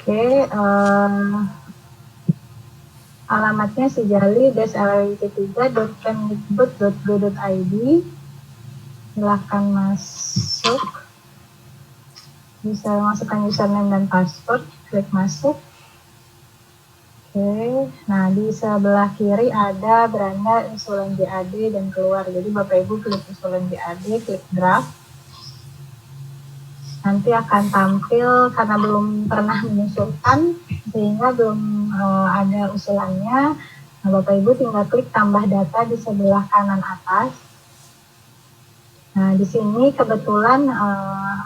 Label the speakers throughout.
Speaker 1: Oke, alamatnya sejali-lrt3.kemdikbud.go.id. Silahkan masuk, bisa masukkan username dan password, klik masuk. Oke, nah di sebelah kiri ada beranda usulan JAD dan keluar. Jadi Bapak Ibu klik usulan JAD, klik draft. Nanti akan tampil karena belum pernah mengusulkan sehingga belum ada usulannya. Nah, Bapak Ibu tinggal klik tambah data di sebelah kanan atas. Nah, di sini kebetulan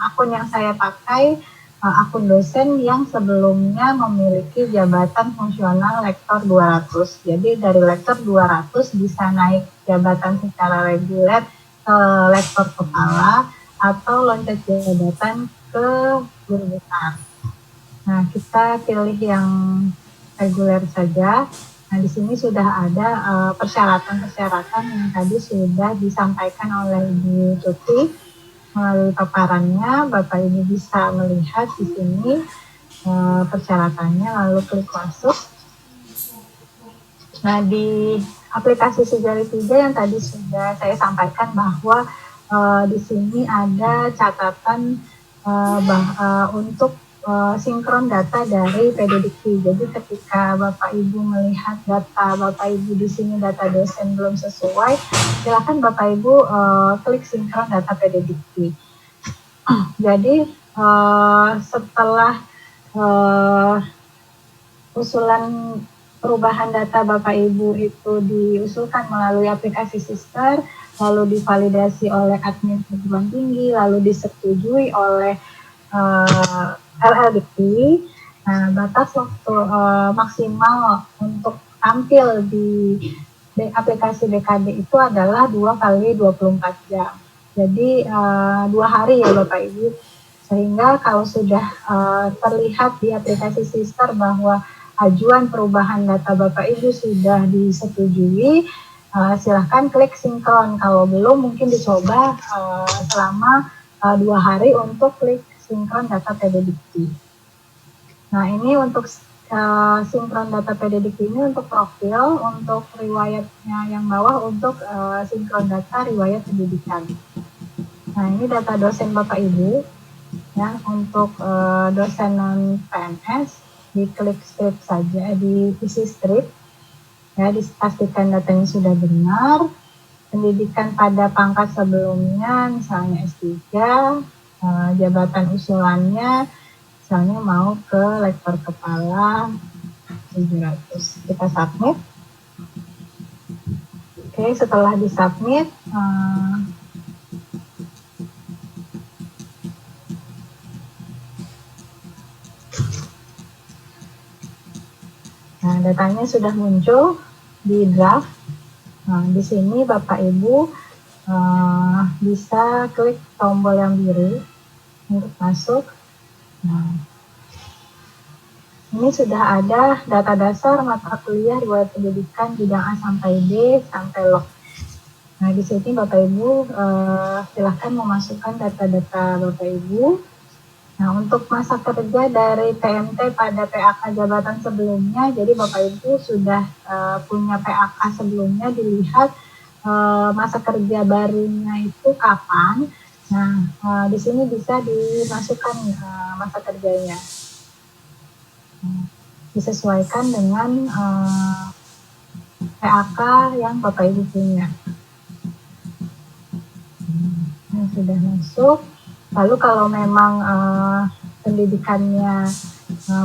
Speaker 1: akun yang saya pakai akun dosen yang sebelumnya memiliki jabatan fungsional lektor 200. Jadi dari lektor 200 bisa naik jabatan secara reguler ke lektor kepala atau loncat jabatan ke guru besar. Nah, kita pilih yang reguler saja. Nah, di sini sudah ada persyaratan-persyaratan yang tadi sudah disampaikan oleh Ibu Tuti melalui paparannya. Bapak Ibu bisa melihat di sini persyaratannya, lalu klik masuk. Nah, di aplikasi Sejali 3 yang tadi sudah saya sampaikan bahwa di sini ada catatan untuk sinkron data dari PDDikti. Jadi ketika Bapak Ibu melihat data Bapak Ibu di sini data dosen belum sesuai, silakan Bapak Ibu klik sinkron data PDDikti. Jadi setelah usulan perubahan data Bapak Ibu itu diusulkan melalui aplikasi Sister, lalu divalidasi oleh admin perguruan tinggi, lalu disetujui oleh LLDikti. Nah, batas waktu maksimal untuk tampil di aplikasi BKD itu adalah 2 kali 24 jam. Jadi 2 hari ya Bapak Ibu. Sehingga kalau sudah terlihat di aplikasi Sister bahwa ajuan perubahan data Bapak Ibu sudah disetujui, silahkan klik sinkron. Kalau belum mungkin dicoba selama 2 hari untuk klik sinkron data PDDikti. Nah, ini untuk sinkron data PDDikti ini untuk profil, untuk riwayatnya yang bawah untuk sinkron data riwayat pendidikan. Nah, ini data dosen Bapak Ibu. Ya, untuk dosen non PNS diklik strip saja, diisi strip ya, dipastikan datanya sudah benar, pendidikan pada pangkat sebelumnya misalnya S3, jabatan usulannya misalnya mau ke lektor kepala 700, kita submit. Oke, setelah disubmit nah, datanya sudah muncul di draft. Nah, di sini Bapak Ibu bisa klik tombol yang biru untuk masuk. Nah, ini sudah ada data dasar mata kuliah riwayat pendidikan bidang A sampai D sampai log. Nah, di sini Bapak Ibu silahkan memasukkan data-data Bapak Ibu. Nah, untuk masa kerja dari PMT pada PAK jabatan sebelumnya, jadi Bapak Ibu sudah punya PAK sebelumnya, dilihat masa kerja barunya itu kapan. Nah, di sini bisa dimasukkan masa kerjanya. Disesuaikan dengan PAK yang Bapak Ibu punya. Nah, sudah masuk. Lalu kalau memang pendidikannya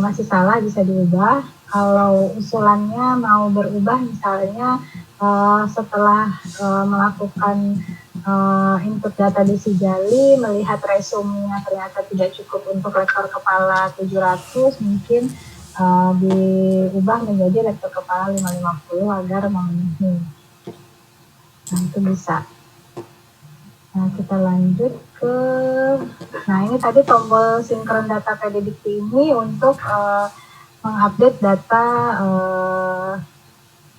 Speaker 1: masih salah bisa diubah. Kalau usulannya mau berubah misalnya setelah melakukan input data di Sijali, melihat resumenya ternyata tidak cukup untuk lektor kepala 700, mungkin diubah menjadi lektor kepala 550 agar memenuhi. Nah, itu bisa. Nah, kita lanjut ke, nah ini tadi tombol sinkron data PDDikti ini untuk mengupdate data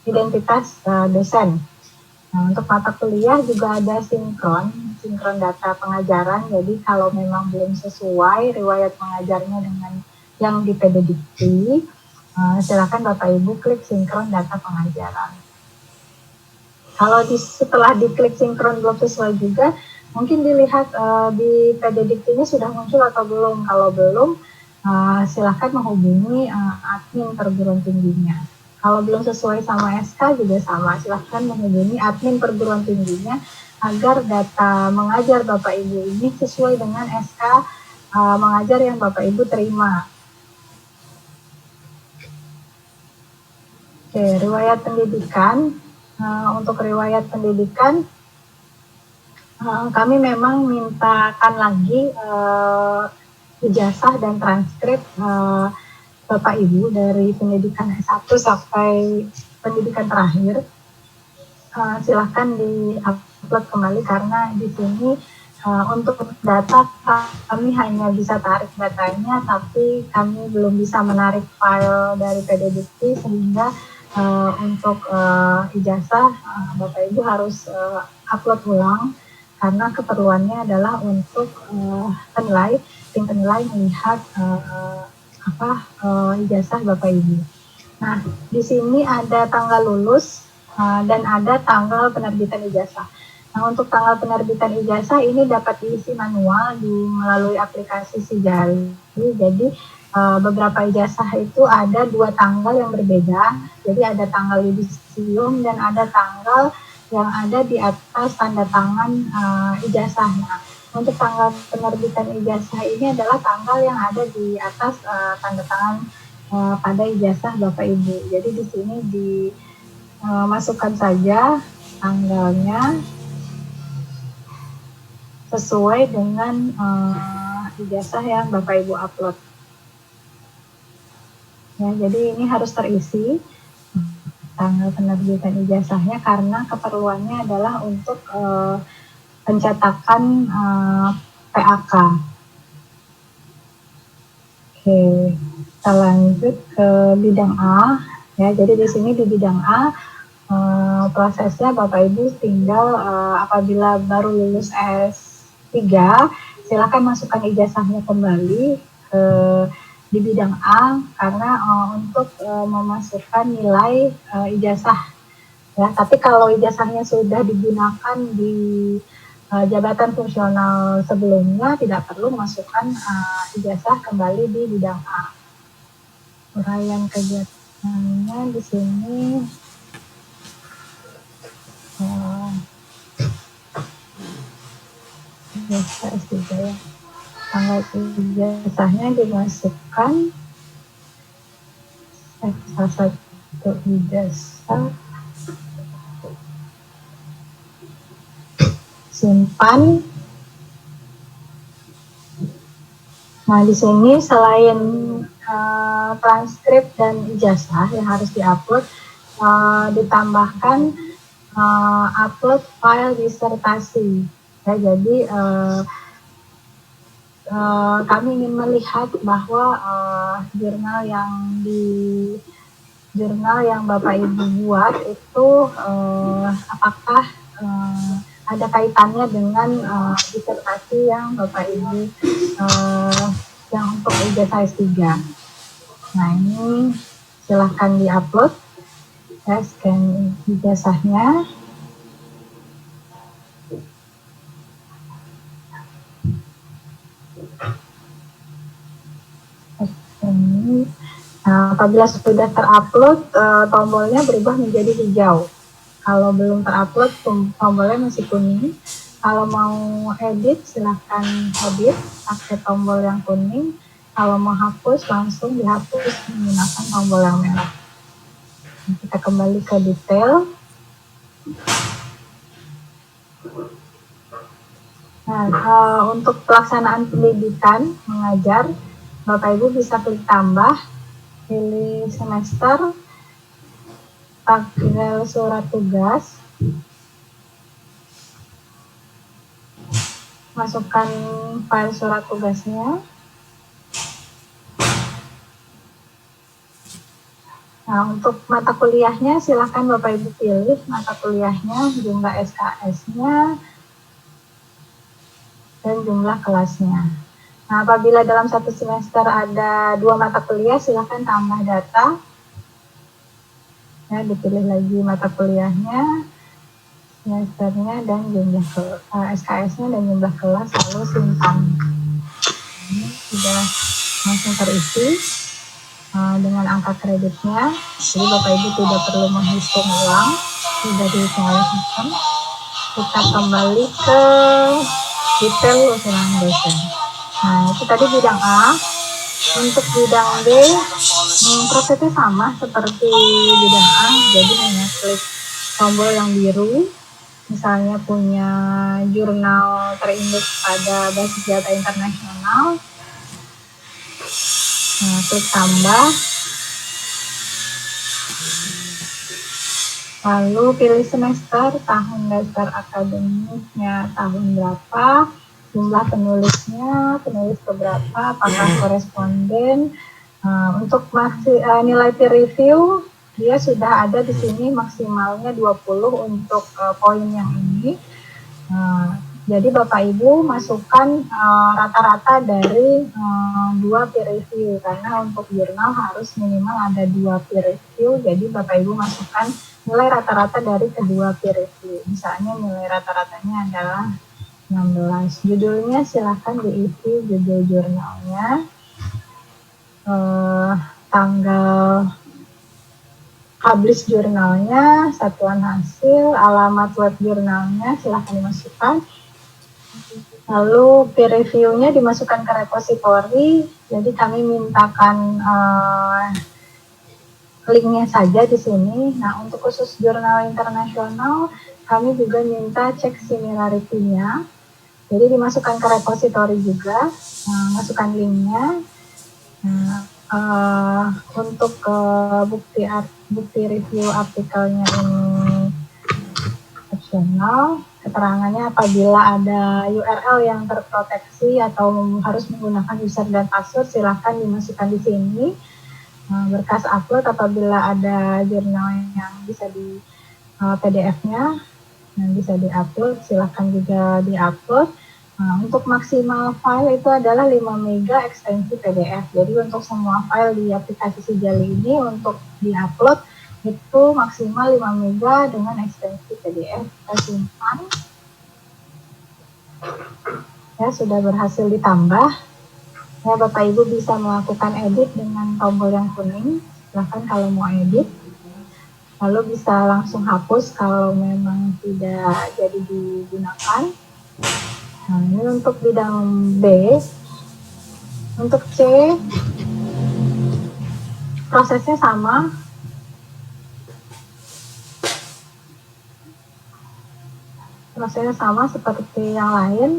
Speaker 1: identitas dosen. Nah, untuk mata kuliah juga ada sinkron data pengajaran. Jadi kalau memang belum sesuai riwayat pengajarnya dengan yang di PD Dikti, silakan Bapak Ibu klik sinkron data pengajaran. Kalau setelah diklik sinkron belum sesuai juga, mungkin dilihat di PD Diktinya sudah muncul atau belum. Kalau belum, silakan menghubungi admin perguruan tingginya. Kalau belum sesuai sama SK juga sama, silakan menghubungi admin perguruan tingginya agar data mengajar Bapak Ibu ini sesuai dengan SK mengajar yang Bapak Ibu terima. Oke, riwayat pendidikan. Untuk riwayat pendidikan, kami memang mintakan lagi ijazah dan transkrip Bapak Ibu dari pendidikan S1 sampai pendidikan terakhir. Silahkan di-upload kembali karena di sini untuk data kami hanya bisa tarik datanya, tapi kami belum bisa menarik file dari PD Dikti, sehingga untuk ijazah Bapak Ibu harus upload ulang karena keperluannya adalah untuk tim penilai melihat ijazah Bapak Ibu. Nah, di sini ada tanggal lulus dan ada tanggal penerbitan ijazah. Nah, untuk tanggal penerbitan ijazah ini dapat diisi manual melalui aplikasi Sijali. Jadi beberapa ijazah itu ada 2 tanggal yang berbeda. Jadi ada tanggal yudisium dan ada tanggal yang ada di atas tanda tangan ijazahnya. Untuk tanggal penerbitan ijazah ini adalah tanggal yang ada di atas tanda tangan pada ijazah Bapak Ibu. Jadi di sini dimasukkan saja tanggalnya sesuai dengan ijazah yang Bapak Ibu upload. Ya, jadi ini harus terisi tanggal penerbitan ijazahnya karena keperluannya adalah untuk pencetakan PAK. Oke, kita lanjut ke bidang A. Ya, jadi di sini di bidang A prosesnya Bapak Ibu tinggal apabila baru lulus S3, silakan masukkan ijazahnya kembali di bidang A karena untuk memasukkan nilai ijazah. Ya, tapi kalau ijazahnya sudah digunakan di jabatan fungsional sebelumnya, tidak perlu masukkan ijazah kembali di bidang A. Uraian kegiatannya di sini S3 ya. Tanggal ijazahnya dimasukkan salah satu ijazah, simpan. Nah, di sini selain transkrip dan ijazah yang harus diupload, ditambahkan upload file disertasi. Ya, jadi kami ingin melihat bahwa jurnal yang Bapak Ibu buat itu apakah ada kaitannya dengan disertasi yang Bapak Ibu yang untuk ijazah S3. Nah, ini silahkan diupload, ya, scan ijazahnya. Nah, apabila sudah terupload, tombolnya berubah menjadi hijau. Kalau belum terupload, tombolnya masih kuning. Kalau mau edit, silahkan edit pakai tombol yang kuning. Kalau mau hapus, langsung dihapus menggunakan tombol yang merah. Kita kembali ke detail. Nah, untuk pelaksanaan pendidikan mengajar, Bapak Ibu bisa klik tambah, pilih semester, tanggal surat tugas, masukkan file surat tugasnya. Nah, untuk mata kuliahnya silahkan Bapak Ibu pilih mata kuliahnya, jumlah SKS-nya, dan jumlah kelasnya. Nah, apabila dalam satu semester ada 2 mata kuliah, silakan tambah data. Ya, dipilih lagi mata kuliahnya, semesternya, dan jumlah SKS-nya dan jumlah kelas, lalu simpan. Ini sudah langsung terisi dengan angka kreditnya. Jadi Bapak Ibu tidak perlu menghitung ulang, sudah dihitung oleh sistem. Kita kembali ke detail usulan dosen. Nah, itu tadi bidang A. Untuk bidang B, prosesnya sama seperti bidang A. Jadi hanya klik tombol yang biru. Misalnya punya jurnal terindeks pada basis data internasional. Nah, klik tambah. Lalu pilih semester, tahun dasar akademiknya tahun berapa, jumlah penulisnya, penulis keberapa, apakah koresponden. Untuk nilai peer review, dia sudah ada di sini maksimalnya 20 untuk poin yang ini. Jadi Bapak Ibu masukkan rata-rata dari 2 peer review, karena untuk jurnal harus minimal ada 2 peer review. Jadi Bapak Ibu masukkan nilai rata-rata dari kedua peer review. Misalnya nilai rata-ratanya adalah 16. Judulnya silahkan diisi judul jurnalnya, tanggal publish jurnalnya, satuan hasil, alamat web jurnalnya silahkan dimasukkan. Lalu peer review-nya dimasukkan ke repository. Jadi kami mintakan linknya saja di sini. Nah, untuk khusus jurnal internasional, kami juga minta cek similarity-nya. Jadi dimasukkan ke repository juga, masukkan linknya. Untuk bukti review artikelnya ini opsional. Keterangannya apabila ada URL yang terproteksi atau harus menggunakan user dan password, silahkan dimasukkan di sini. Berkas upload apabila ada jurnal yang bisa di PDF-nya yang bisa diupload, silahkan juga diupload. Untuk maksimal file itu adalah 5 MB ekstensi PDF. Jadi untuk semua file di aplikasi Sijali ini untuk diupload itu maksimal 5 MB dengan ekstensi PDF. Kita simpan. Ya, sudah berhasil ditambah. Ya, Bapak Ibu bisa melakukan edit dengan tombol yang kuning. Silahkan kalau mau edit. Lalu bisa langsung hapus kalau memang tidak jadi digunakan. Nah, ini untuk bidang B. Untuk C, prosesnya sama. Prosesnya sama seperti yang lain.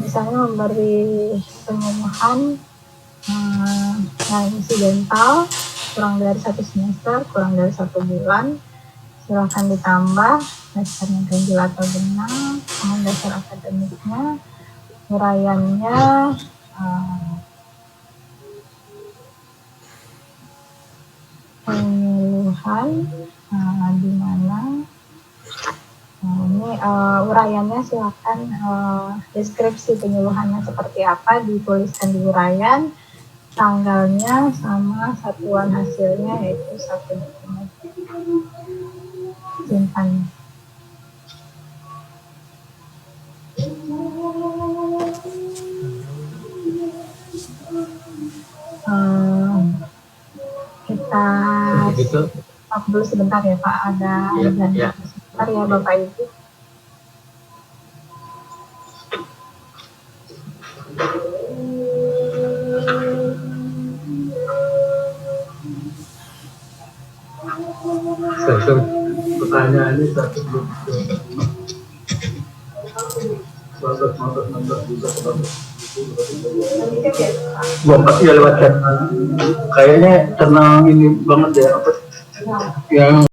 Speaker 1: Misalnya memberi pengumuman yang insidental, kurang dari 1 semester, kurang dari 1 bulan, silakan ditambah dasarnya ganjil atau genap, tahun dasar akademiknya, uraiannya, penyuluhan, di mana ini uraiannya silakan deskripsi penyuluhannya seperti apa dituliskan di uraian, tanggalnya sama satuan hasilnya yaitu 1 dokumen. Simpan. Kita stop dulu sebentar ya Pak, ada sebentar ya Bapak Ibu.
Speaker 2: Pertanyaannya satu pasti ya lewat chat. Kayaknya tenang ini banget ya apa yang